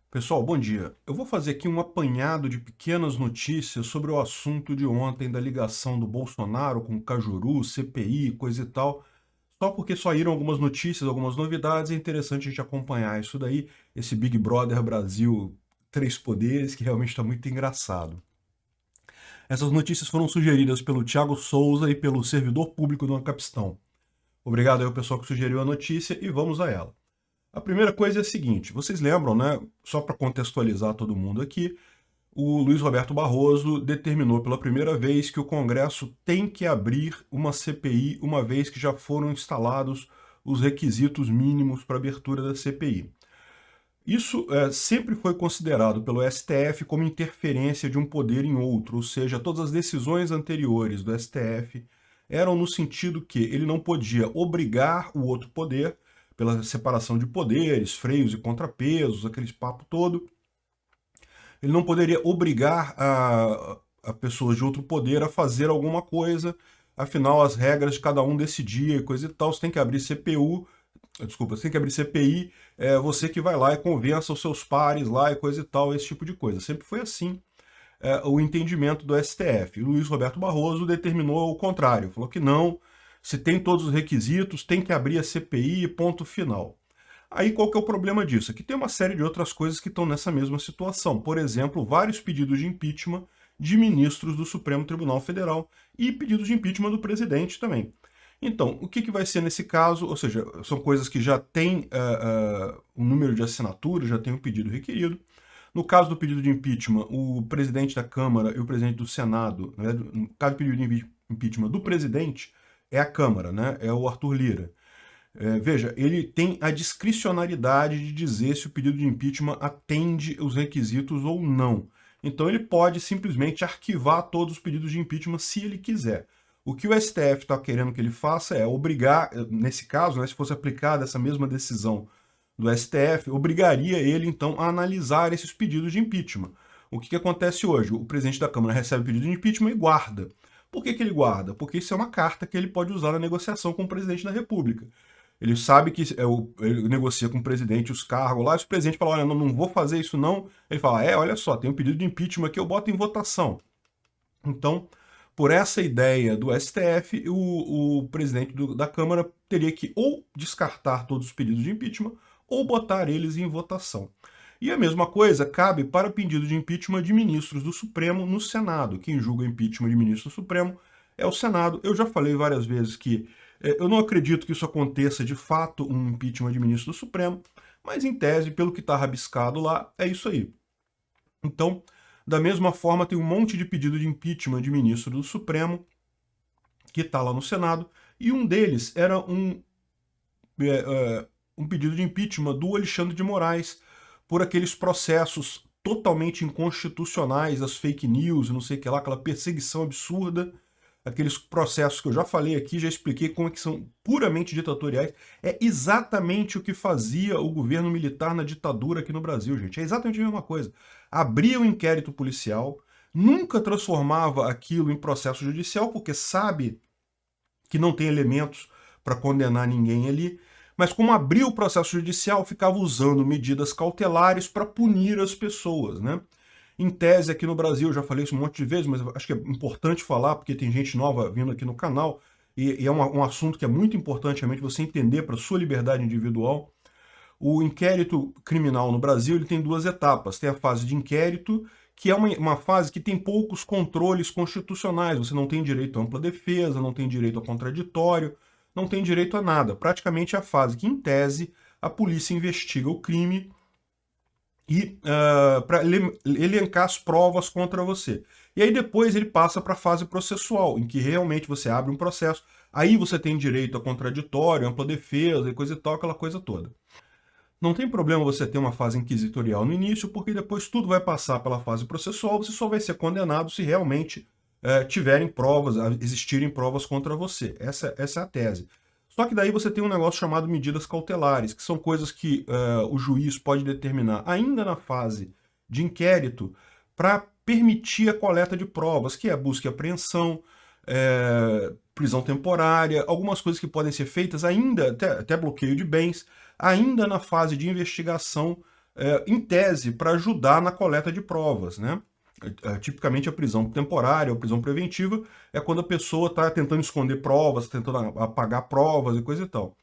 Pessoal, bom dia. Eu vou fazer aqui um apanhado de pequenas notícias sobre o assunto de ontem da ligação do Bolsonaro com o Cajuru, CPI, coisa e tal. Só porque saíram algumas notícias, algumas novidades, é interessante a gente acompanhar isso daí, esse Big Brother Brasil Três Poderes, que realmente está muito engraçado. Essas notícias foram sugeridas pelo Thiago Souza e pelo servidor público do Ancapistão. Obrigado aí ao pessoal que sugeriu a notícia e vamos a ela. A primeira coisa é a seguinte, vocês lembram, né? Só para contextualizar todo mundo aqui, o Luiz Roberto Barroso determinou pela primeira vez que o Congresso tem que abrir uma CPI, uma vez que já foram instalados os requisitos mínimos para abertura da CPI. Isso sempre foi considerado pelo STF como interferência de um poder em outro, ou seja, todas as decisões anteriores do STF eram no sentido que ele não podia obrigar o outro poder, pela separação de poderes, freios e contrapesos, aquele papo todo, ele não poderia obrigar a pessoas de outro poder a fazer alguma coisa, afinal as regras de cada um decidia e coisa e tal, você tem que abrir CPU, desculpa, você tem que abrir CPI, você que vai lá e convença os seus pares lá e coisa e tal, esse tipo de coisa. Sempre foi assim o entendimento do STF. O Luiz Roberto Barroso determinou o contrário, falou que não, se tem todos os requisitos, tem que abrir a CPI, ponto final. Aí qual que é o problema disso? Aqui tem uma série de outras coisas que estão nessa mesma situação. Por exemplo, vários pedidos de impeachment de ministros do Supremo Tribunal Federal e pedidos de impeachment do presidente também. Então, o que vai ser nesse caso? Ou seja, são coisas que já têm um número de assinaturas, já tem um pedido requerido. No caso do pedido de impeachment, o presidente da Câmara e o presidente do Senado, né, no caso do pedido de impeachment do presidente, é a Câmara, né, é o Arthur Lira. Veja, ele tem a discricionariedade de dizer se o pedido de impeachment atende os requisitos ou não. Então ele pode simplesmente arquivar todos os pedidos de impeachment se ele quiser. O que o STF está querendo que ele faça é obrigar, nesse caso, né, se fosse aplicada essa mesma decisão do STF, obrigaria ele, então, a analisar esses pedidos de impeachment. O que acontece hoje? O presidente da Câmara recebe o pedido de impeachment e guarda. Por que ele guarda? Porque isso é uma carta que ele pode usar na negociação com o presidente da República. Ele sabe que ele negocia com o presidente os cargos lá, se o presidente fala, olha, não vou fazer isso não, ele fala, olha só, tem um pedido de impeachment aqui, eu boto em votação. Então, por essa ideia do STF, o presidente da Câmara teria que ou descartar todos os pedidos de impeachment ou botar eles em votação. E a mesma coisa cabe para pedido de impeachment de ministros do Supremo no Senado. Quem julga impeachment de ministro do Supremo é o Senado. Eu já falei várias vezes que eu não acredito que isso aconteça de fato um impeachment de ministro do Supremo, mas em tese, pelo que está rabiscado lá, é isso aí. Então, da mesma forma, tem um monte de pedido de impeachment de ministro do Supremo que está lá no Senado, e um deles era um pedido de impeachment do Alexandre de Moraes por aqueles processos totalmente inconstitucionais, as fake news, não sei o que lá, aquela perseguição absurda, aqueles processos que eu já falei aqui, já expliquei como é que são puramente ditatoriais. É exatamente o que fazia o governo militar na ditadura aqui no Brasil, gente. É exatamente a mesma coisa. Abria o inquérito policial, nunca transformava aquilo em processo judicial, porque sabe que não tem elementos para condenar ninguém ali, mas como abriu o processo judicial, ficava usando medidas cautelares para punir as pessoas, né? Em tese, aqui no Brasil, eu já falei isso um monte de vezes, mas acho que é importante falar, porque tem gente nova vindo aqui no canal, e é um assunto que é muito importante realmente você entender para a sua liberdade individual. O inquérito criminal no Brasil ele tem duas etapas. Tem a fase de inquérito, que é uma fase que tem poucos controles constitucionais. Você não tem direito à ampla defesa, não tem direito ao contraditório, não tem direito a nada. Praticamente é a fase que, em tese, a polícia investiga o crime e para elencar as provas contra você. E aí depois ele passa para a fase processual, em que realmente você abre um processo, aí você tem direito a contraditório, ampla defesa e coisa e tal, aquela coisa toda. Não tem problema você ter uma fase inquisitorial no início, porque depois tudo vai passar pela fase processual, você só vai ser condenado se realmente tiverem provas, existirem provas contra você. Essa é a tese. Só que daí você tem um negócio chamado medidas cautelares, que são coisas que o juiz pode determinar ainda na fase de inquérito para permitir a coleta de provas, que é busca e apreensão, prisão temporária, algumas coisas que podem ser feitas ainda, até bloqueio de bens, ainda na fase de investigação em tese, para ajudar na coleta de provas, né? Tipicamente a prisão temporária ou prisão preventiva é quando a pessoa está tentando esconder provas, tentando apagar provas e coisa e tal.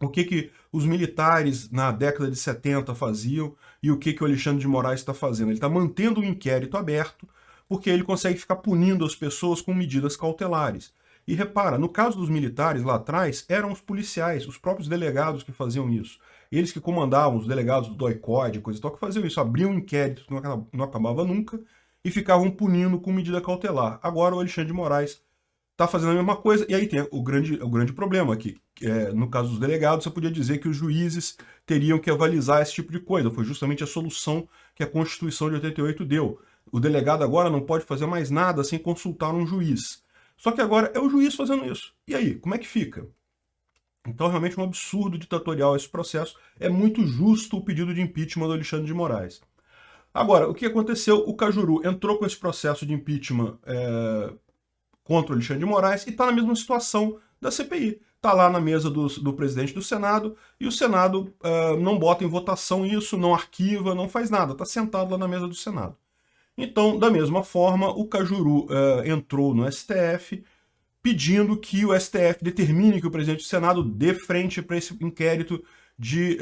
O que os militares na década de 70 faziam e o que o Alexandre de Moraes está fazendo? Ele está mantendo um inquérito aberto porque ele consegue ficar punindo as pessoas com medidas cautelares. E repara, no caso dos militares lá atrás, eram os policiais, os próprios delegados que faziam isso. Eles que comandavam, os delegados do DOI-CODE, coisa e tal, que faziam isso, abriam um inquérito que não acabava nunca e ficavam punindo com medida cautelar. Agora o Alexandre de Moraes está fazendo a mesma coisa, e aí tem o grande problema aqui. No caso dos delegados, você podia dizer que os juízes teriam que avalizar esse tipo de coisa. Foi justamente a solução que a Constituição de 88 deu. O delegado agora não pode fazer mais nada sem consultar um juiz. Só que agora é o juiz fazendo isso. E aí, como é que fica? Então, realmente, um absurdo ditatorial esse processo. É muito justo o pedido de impeachment do Alexandre de Moraes. Agora, o que aconteceu? O Cajuru entrou com esse processo de impeachment contra o Alexandre de Moraes e está na mesma situação da CPI. Está lá na mesa do presidente do Senado e o Senado não bota em votação isso, não arquiva, não faz nada. Está sentado lá na mesa do Senado. Então, da mesma forma, o Cajuru entrou no STF pedindo que o STF determine que o presidente do Senado dê frente para esse inquérito de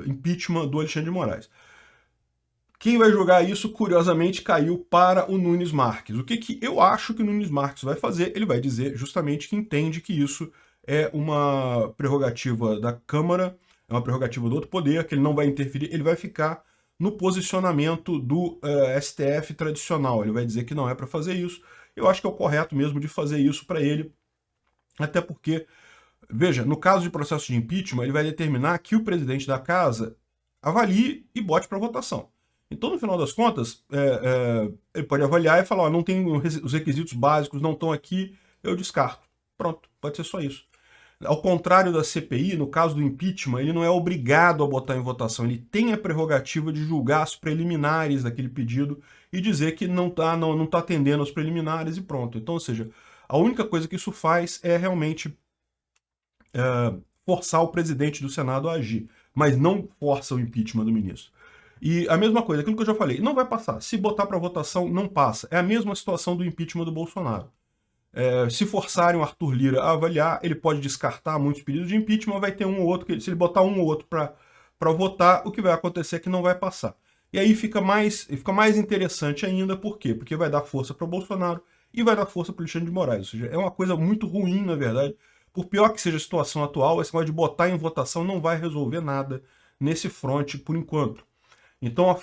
impeachment do Alexandre de Moraes. Quem vai julgar isso, curiosamente, caiu para o Nunes Marques. O que eu acho que o Nunes Marques vai fazer? Ele vai dizer justamente que entende que isso é uma prerrogativa da Câmara, é uma prerrogativa do outro poder, que ele não vai interferir, ele vai ficar no posicionamento do STF tradicional. Ele vai dizer que não é para fazer isso. Eu acho que é o correto mesmo de fazer isso para ele, até porque, veja, no caso de processo de impeachment, ele vai determinar que o presidente da casa avalie e bote para votação. Então, no final das contas, ele pode avaliar e falar, ó, não tem os requisitos básicos, não estão aqui, eu descarto. Pronto, pode ser só isso. Ao contrário da CPI, no caso do impeachment, ele não é obrigado a botar em votação, ele tem a prerrogativa de julgar as preliminares daquele pedido e dizer que não está atendendo aos preliminares e pronto. Então, ou seja, a única coisa que isso faz é realmente forçar o presidente do Senado a agir, mas não força o impeachment do ministro. E a mesma coisa, aquilo que eu já falei, não vai passar. Se botar para votação, não passa. É a mesma situação do impeachment do Bolsonaro. Se forçarem o Arthur Lira a avaliar, ele pode descartar muitos pedidos de impeachment, vai ter um ou outro, se ele botar um ou outro para votar, o que vai acontecer é que não vai passar. E aí fica mais interessante ainda, por quê? Porque vai dar força para o Bolsonaro e vai dar força para o Alexandre de Moraes. Ou seja, é uma coisa muito ruim, na verdade. Por pior que seja a situação atual, esse negócio de botar em votação não vai resolver nada nesse fronte por enquanto. Então,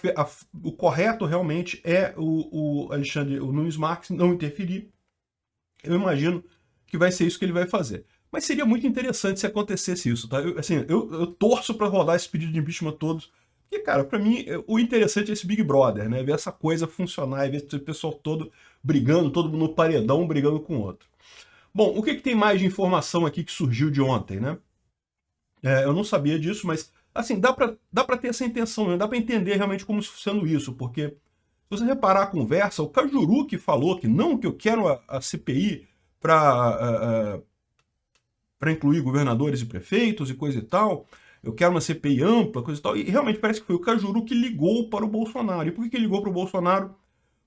o correto realmente é o Nunes Marques não interferir. Eu imagino que vai ser isso que ele vai fazer. Mas seria muito interessante se acontecesse isso, tá? Eu torço para rodar esse pedido de impeachment todos. Porque, cara, para mim, o interessante é esse Big Brother, né? Ver essa coisa funcionar e ver o pessoal todo brigando, todo mundo no paredão, brigando com o outro. Bom, o que tem mais de informação aqui que surgiu de ontem, né? Eu não sabia disso, mas assim, dá para ter essa intenção, né? Dá para entender realmente como sendo isso, porque se você reparar a conversa, o Cajuru que falou que não, que eu quero a CPI para incluir governadores e prefeitos e coisa e tal, eu quero uma CPI ampla, coisa e tal, e realmente parece que foi o Cajuru que ligou para o Bolsonaro. E por que ele ligou para o Bolsonaro?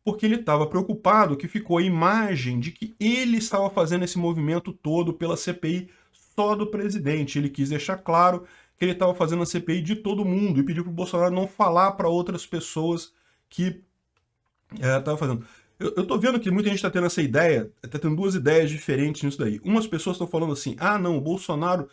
Porque ele estava preocupado que ficou a imagem de que ele estava fazendo esse movimento todo pela CPI só do presidente. Ele quis deixar claro que ele estava fazendo a CPI de todo mundo e pediu para o Bolsonaro não falar para outras pessoas que estava fazendo. Eu estou vendo que muita gente está tendo essa ideia, está tendo duas ideias diferentes nisso daí. Umas pessoas estão falando assim, ah não, o Bolsonaro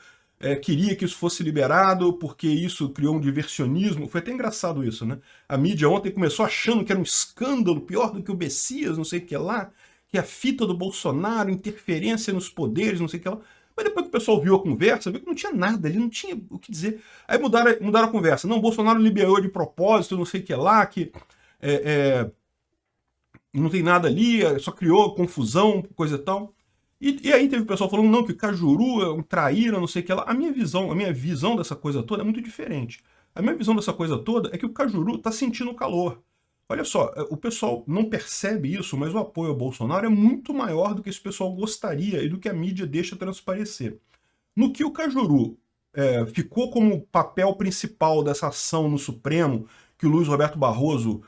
queria que isso fosse liberado porque isso criou um diversionismo. Foi até engraçado isso, né? A mídia ontem começou achando que era um escândalo, pior do que o Bessias, não sei o que lá, que a fita do Bolsonaro, interferência nos poderes, não sei o que lá. Mas depois que o pessoal viu a conversa, viu que não tinha nada, ele não tinha o que dizer. Aí mudaram a conversa. Não, o Bolsonaro liberou de propósito, não sei o que lá, que não tem nada ali, só criou confusão, coisa e tal. E aí teve o pessoal falando, não, que o Cajuru é um traíra, não sei o que lá. A minha visão dessa coisa toda é muito diferente. A minha visão dessa coisa toda é que o Cajuru está sentindo o calor. Olha só, o pessoal não percebe isso, mas o apoio ao Bolsonaro é muito maior do que esse pessoal gostaria e do que a mídia deixa transparecer. No que o Cajuru ficou como papel principal dessa ação no Supremo, que o Luiz Roberto Barroso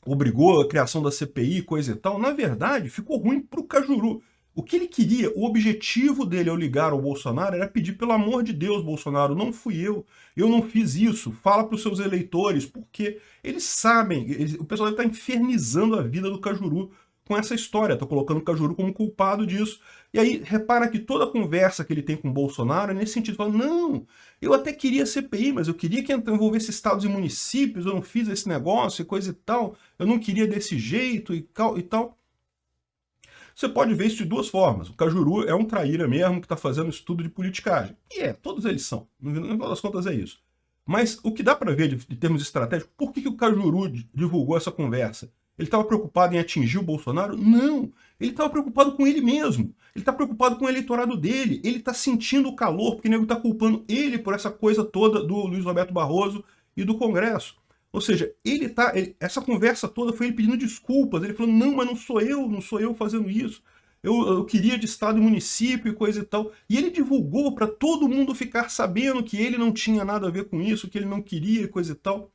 obrigou a criação da CPI, coisa e tal, na verdade, ficou ruim para o Cajuru. O que ele queria, o objetivo dele ao ligar ao Bolsonaro era pedir, pelo amor de Deus, Bolsonaro, não fui eu não fiz isso, fala para os seus eleitores, porque eles sabem, o pessoal deve estar infernizando a vida do Cajuru com essa história, tá colocando o Cajuru como culpado disso. E aí, repara que toda a conversa que ele tem com o Bolsonaro é nesse sentido, fala, não, eu até queria CPI, mas eu queria que envolvesse estados e municípios, eu não fiz esse negócio e coisa e tal, eu não queria desse jeito e tal. Você pode ver isso de duas formas. O Cajuru é um traíra mesmo que está fazendo estudo de politicagem. E todos eles são. No final das contas é isso. Mas o que dá para ver de termos estratégicos, por que o Cajuru divulgou essa conversa? Ele estava preocupado em atingir o Bolsonaro? Não. Ele estava preocupado com ele mesmo. Ele está preocupado com o eleitorado dele. Ele está sentindo o calor, porque o nego está culpando ele por essa coisa toda do Luiz Roberto Barroso e do Congresso. Ou seja, essa conversa toda foi ele pedindo desculpas. Ele falou, não, mas não sou eu fazendo isso. Eu queria de estado e município e coisa e tal. E ele divulgou para todo mundo ficar sabendo que ele não tinha nada a ver com isso, que ele não queria e coisa e tal.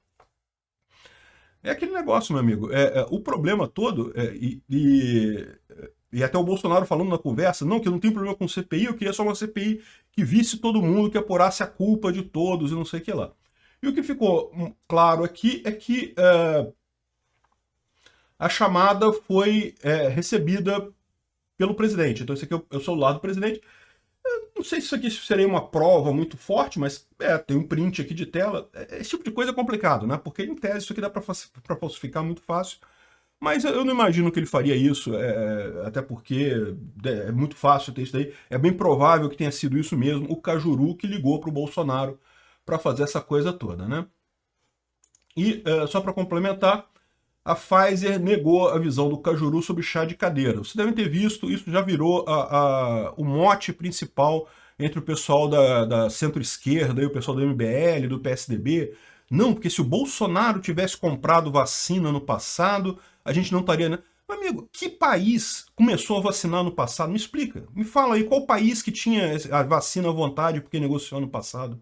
É aquele negócio, meu amigo. O problema todo, e até o Bolsonaro falando na conversa, não, que eu não tenho problema com CPI, eu queria só uma CPI que visse todo mundo, que apurasse a culpa de todos e não sei o que lá. E o que ficou claro aqui é que a chamada foi recebida pelo presidente. Então esse aqui é o celular do presidente. Eu não sei se isso aqui seria uma prova muito forte, mas tem um print aqui de tela. Esse tipo de coisa é complicado, né? Porque em tese isso aqui dá para falsificar muito fácil. Mas eu não imagino que ele faria isso, até porque é muito fácil ter isso daí. É bem provável que tenha sido isso mesmo, o Cajuru que ligou para o Bolsonaro para fazer essa coisa toda, né? E só para complementar, a Pfizer negou a visão do Cajuru sobre chá de cadeira. Vocês devem ter visto, isso já virou o mote principal entre o pessoal da centro-esquerda e o pessoal do MBL, do PSDB. Não, porque se o Bolsonaro tivesse comprado vacina no passado, a gente não estaria... Né? Meu amigo, que país começou a vacinar no passado? Me explica. Me fala aí, qual país que tinha a vacina à vontade porque negociou no passado?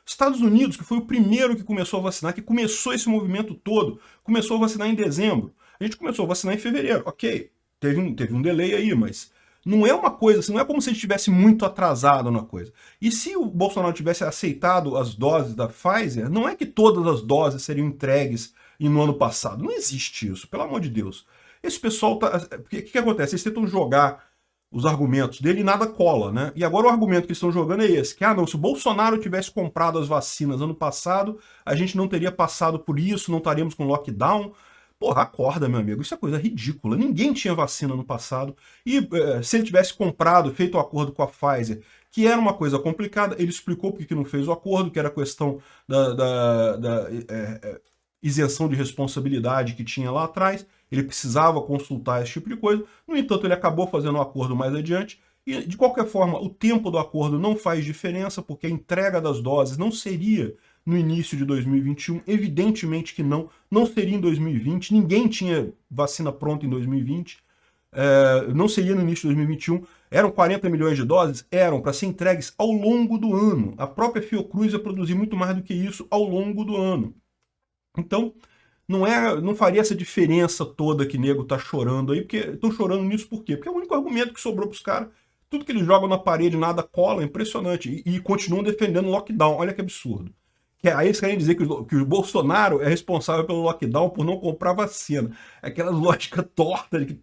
Estados Unidos, que foi o primeiro que começou a vacinar, que começou esse movimento todo, começou a vacinar em dezembro. A gente começou a vacinar em fevereiro. Ok, teve um delay aí, mas não é uma coisa assim, não é como se a gente estivesse muito atrasado na coisa. E se o Bolsonaro tivesse aceitado as doses da Pfizer, não é que todas as doses seriam entregues no ano passado. Não existe isso, pelo amor de Deus. Esse pessoal tá... O que acontece? Eles tentam jogar os argumentos dele e nada cola, né? E agora o argumento que eles estão jogando é esse, que não, se o Bolsonaro tivesse comprado as vacinas ano passado, a gente não teria passado por isso, não estaríamos com lockdown. Porra, acorda, meu amigo, isso é coisa ridícula. Ninguém tinha vacina no passado. E se ele tivesse comprado, feito o acordo com a Pfizer, que era uma coisa complicada, ele explicou porque que não fez o acordo, que era a questão da isenção de responsabilidade que tinha lá atrás. Ele precisava consultar esse tipo de coisa. No entanto, ele acabou fazendo um acordo mais adiante. E, de qualquer forma, o tempo do acordo não faz diferença, porque a entrega das doses não seria no início de 2021. Evidentemente que não. Não seria em 2020. Ninguém tinha vacina pronta em 2020. Não seria no início de 2021. Eram 40 milhões de doses? Eram, para ser entregues ao longo do ano. A própria Fiocruz ia produzir muito mais do que isso ao longo do ano. Então... Não faria essa diferença toda que nego tá chorando aí, porque estão chorando nisso por quê? Porque é o único argumento que sobrou pros caras. Tudo que eles jogam na parede, nada cola, é impressionante. E continuam defendendo o lockdown, olha que absurdo. Aí eles querem dizer que o Bolsonaro é responsável pelo lockdown por não comprar vacina. Aquela lógica torta de que...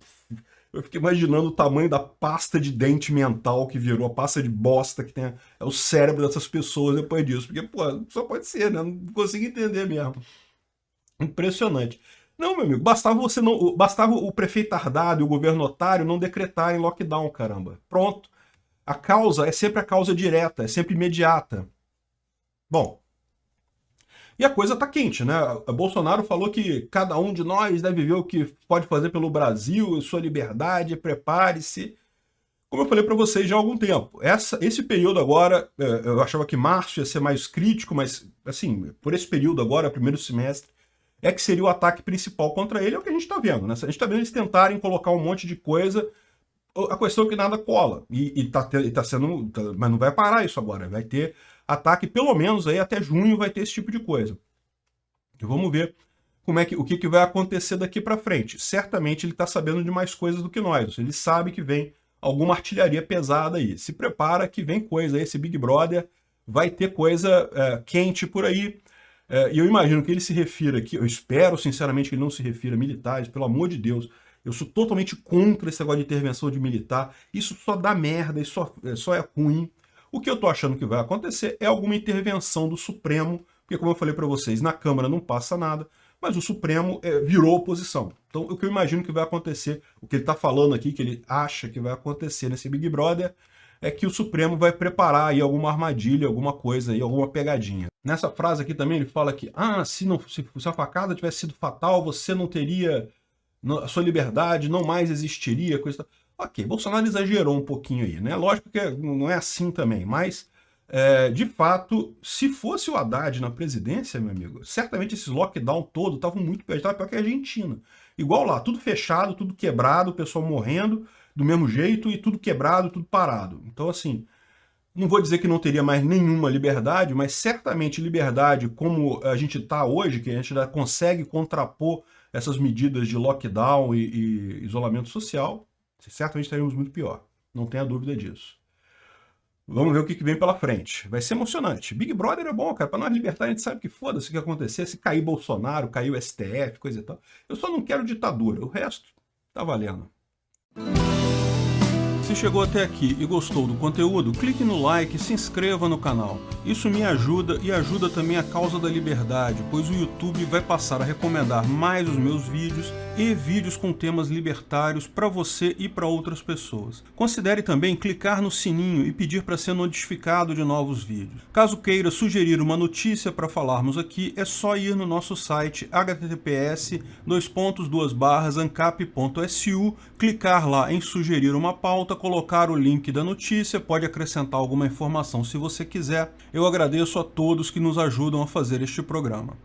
Eu fico imaginando o tamanho da pasta de dente mental que virou, a pasta de bosta que tem o cérebro dessas pessoas depois disso. Porque, pô, só pode ser, né? Não consigo entender mesmo. Impressionante. Não, meu amigo, bastava o prefeito Ardado e o governo otário não decretarem lockdown, caramba. Pronto. A causa é sempre a causa direta, é sempre imediata. Bom, e a coisa tá quente, né? O Bolsonaro falou que cada um de nós deve ver o que pode fazer pelo Brasil, sua liberdade, prepare-se. Como eu falei para vocês já há algum tempo, esse período agora, eu achava que março ia ser mais crítico, mas, assim, por esse período agora, primeiro semestre, é que seria o ataque principal contra ele, é o que a gente está vendo, né? A gente está vendo eles tentarem colocar um monte de coisa A questão é que nada cola. Tá sendo. Mas não vai parar isso agora. Vai ter ataque, pelo menos aí até junho vai ter esse tipo de coisa. E vamos ver o que vai acontecer daqui para frente. Certamente ele está sabendo de mais coisas do que nós. Ele sabe que vem alguma artilharia pesada aí. Se prepara que vem coisa aí. Esse Big Brother vai ter coisa quente por aí. E eu imagino que ele se refira aqui, eu espero sinceramente que ele não se refira a militares, pelo amor de Deus. Eu sou totalmente contra esse negócio de intervenção de militar. Isso só dá merda, isso só é ruim. O que eu tô achando que vai acontecer é alguma intervenção do Supremo, porque como eu falei para vocês, na Câmara não passa nada, mas o Supremo virou oposição. Então o que eu imagino que vai acontecer, o que ele está falando aqui, que ele acha que vai acontecer nesse Big Brother, é que o Supremo vai preparar aí alguma armadilha, alguma coisa aí, alguma pegadinha. Nessa frase aqui também ele fala que, se a facada tivesse sido fatal, você não teria, a sua liberdade não mais existiria, coisa. Ok, Bolsonaro exagerou um pouquinho aí, né? Lógico que não é assim também, mas de fato, se fosse o Haddad na presidência, meu amigo, certamente esses lockdown todo estavam muito pior, estava pior que a Argentina. Igual lá, tudo fechado, tudo quebrado, o pessoal morrendo do mesmo jeito e tudo quebrado, tudo parado. Então, assim, não vou dizer que não teria mais nenhuma liberdade, mas certamente liberdade como a gente está hoje, que a gente já consegue contrapor essas medidas de lockdown e isolamento social, certamente estaríamos muito pior. Não tenha dúvida disso. Vamos ver o que vem pela frente. Vai ser emocionante. Big Brother é bom, cara. Para nós libertar, a gente sabe que foda-se o que acontecer. Se cair Bolsonaro, cair o STF, coisa e tal. Eu só não quero ditadura. O resto tá valendo. Se chegou até aqui e gostou do conteúdo, clique no like e se inscreva no canal. Isso me ajuda e ajuda também a causa da liberdade, pois o YouTube vai passar a recomendar mais os meus vídeos e vídeos com temas libertários para você e para outras pessoas. Considere também clicar no sininho e pedir para ser notificado de novos vídeos. Caso queira sugerir uma notícia para falarmos aqui, é só ir no nosso site https://ancap.su, clicar lá em sugerir uma pauta, colocar o link da notícia, pode acrescentar alguma informação se você quiser. Eu agradeço a todos que nos ajudam a fazer este programa.